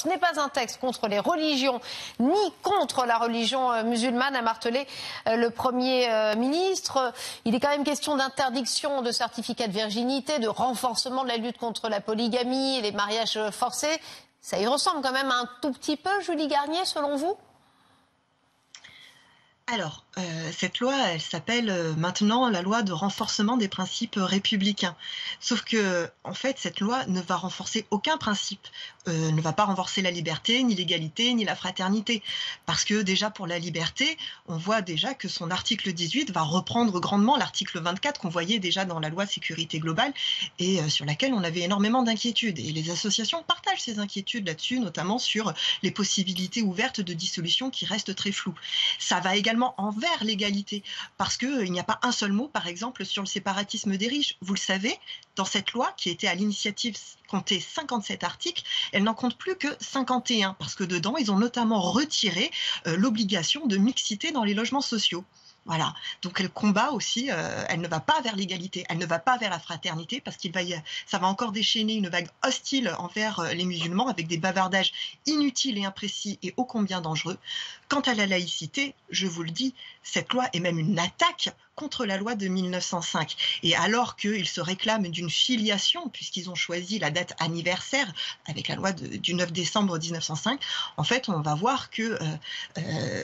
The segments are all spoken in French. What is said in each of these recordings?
ce n'est pas un texte contre les religions ni contre la religion musulmane, a martelé le Premier ministre. Il est quand même question d'interdiction de certificat de virginité, de renforcement de la lutte contre la polygamie et les mariages forcés. Ça y ressemble quand même un tout petit peu, Julie Garnier, selon vous ? Alors, cette loi, elle s'appelle maintenant la loi de renforcement des principes républicains. Sauf que, en fait, cette loi ne va renforcer aucun principe, ne va pas renforcer la liberté, ni l'égalité, ni la fraternité. Parce que déjà pour la liberté, on voit déjà que son article 18 va reprendre grandement l'article 24 qu'on voyait déjà dans la loi sécurité globale et sur laquelle on avait énormément d'inquiétudes. Et les associations partagent ces inquiétudes là-dessus, notamment sur les possibilités ouvertes de dissolution qui restent très floues. Ça va également envers l'égalité, parce qu'il n'y a pas un seul mot, par exemple, sur le séparatisme des riches. Vous le savez, dans cette loi, qui était à l'initiative, comptait 57 articles, elle n'en compte plus que 51, parce que dedans, ils ont notamment retiré l'obligation de mixité dans les logements sociaux. Voilà, donc elle combat aussi, elle ne va pas vers l'égalité, elle ne va pas vers la fraternité, parce ça va encore déchaîner une vague hostile envers les musulmans avec des bavardages inutiles et imprécis et ô combien dangereux. Quant à la laïcité, je vous le dis, cette loi est même une attaque contre la loi de 1905. Et alors qu'ils se réclament d'une filiation, puisqu'ils ont choisi la date anniversaire avec la loi du 9 décembre 1905, en fait, on va voir que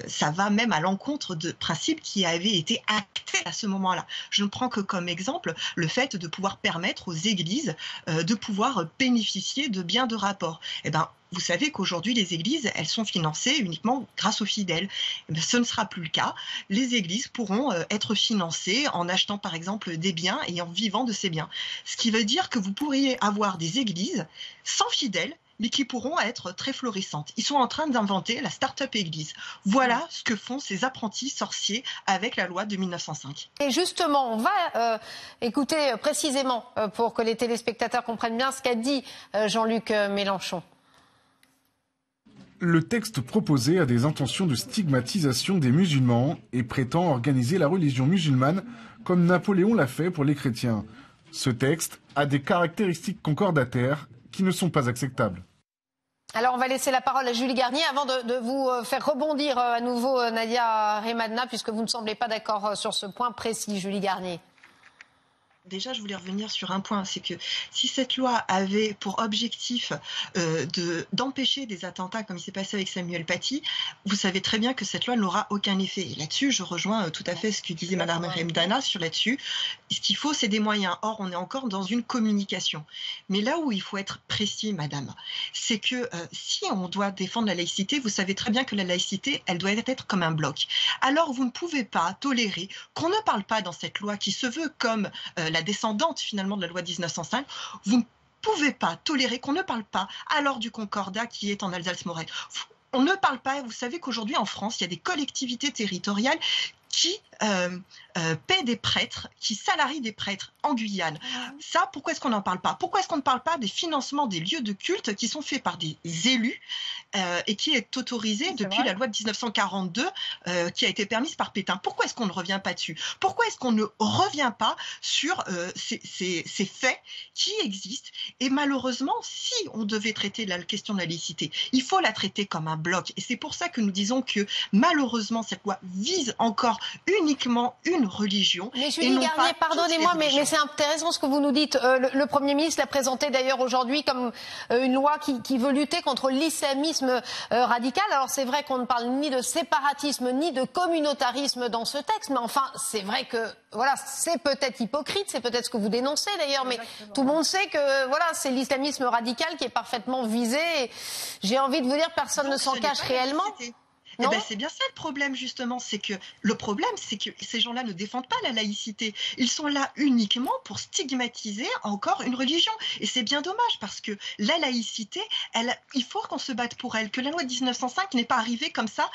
ça va même à l'encontre de principes qui avaient été actés à ce moment-là. Je ne prends que comme exemple le fait de pouvoir permettre aux églises de pouvoir bénéficier de biens de rapport. Eh ben, vous savez qu'aujourd'hui, les églises, elles sont financées uniquement grâce aux fidèles. Eh bien, ce ne sera plus le cas. Les églises pourront être financées en achetant, par exemple, des biens et en vivant de ces biens. Ce qui veut dire que vous pourriez avoir des églises sans fidèles, mais qui pourront être très florissantes. Ils sont en train d'inventer la start-up église. Voilà ce que font ces apprentis sorciers avec la loi de 1905. Et justement, on va écouter précisément, pour que les téléspectateurs comprennent bien ce qu'a dit Jean-Luc Mélenchon. Le texte proposé a des intentions de stigmatisation des musulmans et prétend organiser la religion musulmane comme Napoléon l'a fait pour les chrétiens. Ce texte a des caractéristiques concordataires qui ne sont pas acceptables. Alors on va laisser la parole à Julie Garnier avant de vous faire rebondir à nouveau Nadia Remadna, puisque vous ne semblez pas d'accord sur ce point précis, Julie Garnier. Déjà, je voulais revenir sur un point, c'est que si cette loi avait pour objectif d'empêcher des attentats comme il s'est passé avec Samuel Paty, vous savez très bien que cette loi n'aura aucun effet. Et là-dessus, je rejoins tout à fait ce que disait Madame Remadna sur là-dessus. Ce qu'il faut, c'est des moyens. Or, on est encore dans une communication. Mais là où il faut être précis, Madame, c'est que si on doit défendre la laïcité, vous savez très bien que la laïcité, elle doit être comme un bloc. Alors, vous ne pouvez pas tolérer qu'on ne parle pas dans cette loi qui se veut comme la descendante finalement de la loi 1905, vous ne pouvez pas tolérer qu'on ne parle pas alors du Concordat qui est en Alsace-Moselle. On ne parle pas, vous savez qu'aujourd'hui en France, il y a des collectivités territoriales qui paient des prêtres, qui salarient des prêtres en Guyane. Ça, pourquoi est-ce qu'on n'en parle pas? Pourquoi est-ce qu'on ne parle pas des financements des lieux de culte qui sont faits par des élus et qui est autorisé depuis la loi de 1942 qui a été permise par Pétain? Pourquoi est-ce qu'on ne revient pas dessus? Pourquoi est-ce qu'on ne revient pas sur ces faits qui existent? Et malheureusement, si on devait traiter la question de la laïcité, il faut la traiter comme un bloc. Et c'est pour ça que nous disons que malheureusement, cette loi vise encore uniquement une religion. Mais Julie Garnier, pardonnez-moi, mais c'est intéressant ce que vous nous dites. Le Premier ministre l'a présenté d'ailleurs aujourd'hui comme une loi qui veut lutter contre l'islamisme radical. Alors c'est vrai qu'on ne parle ni de séparatisme ni de communautarisme dans ce texte, mais enfin c'est vrai que voilà, c'est peut-être hypocrite, c'est peut-être ce que vous dénoncez d'ailleurs, mais tout le monde sait que voilà, c'est l'islamisme radical qui est parfaitement visé. J'ai envie de vous dire, personne ne s'en cache réellement. Eh ben, c'est bien ça le problème, justement. Le problème, c'est que ces gens-là ne défendent pas la laïcité. Ils sont là uniquement pour stigmatiser encore une religion. Et c'est bien dommage, parce que la laïcité, il faut qu'on se batte pour elle. Que la loi de 1905 n'est pas arrivée comme ça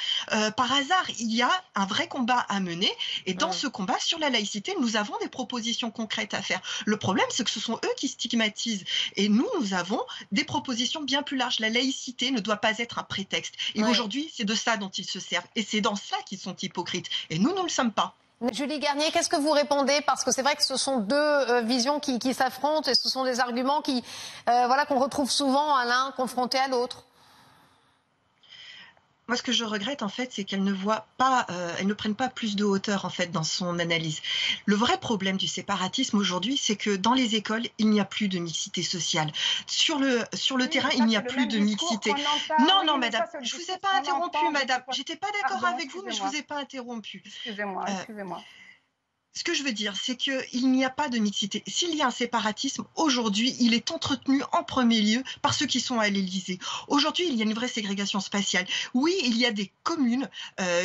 par hasard. Il y a un vrai combat à mener. Et dans ce combat sur la laïcité, nous avons des propositions concrètes à faire. Le problème, c'est que ce sont eux qui stigmatisent. Et nous avons des propositions bien plus larges. La laïcité ne doit pas être un prétexte. Et aujourd'hui, c'est de ça dont ils se servent. Et c'est dans ça qu'ils sont hypocrites. Et nous ne le sommes pas. Julie Garnier, qu'est-ce que vous répondez? Parce que c'est vrai que ce sont deux visions qui s'affrontent et ce sont des arguments qu'on retrouve souvent à l'un confronté à l'autre. Moi, ce que je regrette, en fait, c'est qu'elle ne voit pas, elle ne prenne pas plus de hauteur, en fait, dans son analyse. Le vrai problème du séparatisme aujourd'hui, c'est que dans les écoles, il n'y a plus de mixité sociale. Sur le Oui, terrain, mais il ça, n'y a c'est le plus même de discours mixité. qu'on entend. Non, Oui, non, mais madame, ça, c'est le je vous ai discours pas qu'on interrompu, entend madame. depuis quoi? J'étais pas d'accord Pardon, avec vous, mais je excusez-moi. vous ai pas interrompu. Excusez-moi, Euh, excusez-moi. Ce que je veux dire, c'est qu'il n'y a pas de mixité. S'il y a un séparatisme, aujourd'hui, il est entretenu en premier lieu par ceux qui sont à l'Élysée. Aujourd'hui, il y a une vraie ségrégation spatiale. Oui, il y a des communes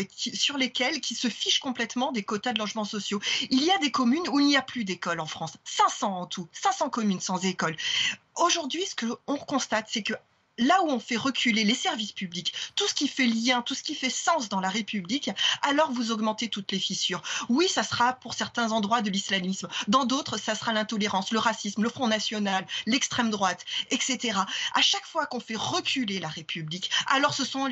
sur lesquelles qui se fichent complètement des quotas de logements sociaux. Il y a des communes où il n'y a plus d'école en France. 500 en tout, 500 communes sans école. Aujourd'hui, ce qu'on constate, c'est que là où on fait reculer les services publics, tout ce qui fait lien, tout ce qui fait sens dans la République, alors vous augmentez toutes les fissures. Oui, ça sera pour certains endroits de l'islamisme. Dans d'autres, ça sera l'intolérance, le racisme, le Front National, l'extrême droite, etc. À chaque fois qu'on fait reculer la République, alors ce sont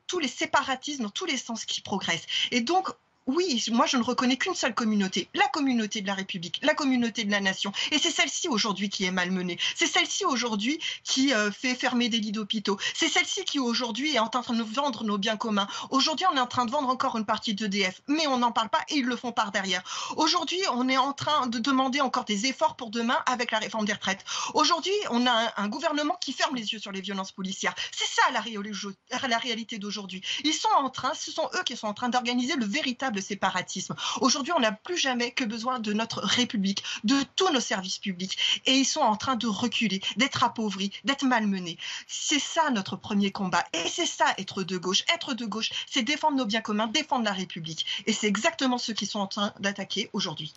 tous les séparatismes dans tous les sens qui progressent. Et donc, oui, moi je ne reconnais qu'une seule communauté, la communauté de la République, la communauté de la nation. Et c'est celle-ci aujourd'hui qui est malmenée. C'est celle-ci aujourd'hui qui fait fermer des lits d'hôpitaux. C'est celle-ci qui aujourd'hui est en train de nous vendre nos biens communs. Aujourd'hui, on est en train de vendre encore une partie d'EDF, mais on n'en parle pas et ils le font par derrière. Aujourd'hui, on est en train de demander encore des efforts pour demain avec la réforme des retraites. Aujourd'hui, on a un gouvernement qui ferme les yeux sur les violences policières. C'est ça la réalité d'aujourd'hui. Ce sont eux qui sont en train d'organiser le véritable séparatisme. Aujourd'hui, on n'a plus jamais que besoin de notre République, de tous nos services publics. Et ils sont en train de reculer, d'être appauvris, d'être malmenés. C'est ça notre premier combat. Et c'est ça être de gauche. Être de gauche, c'est défendre nos biens communs, défendre la République. Et c'est exactement ce qu'ils sont en train d'attaquer aujourd'hui.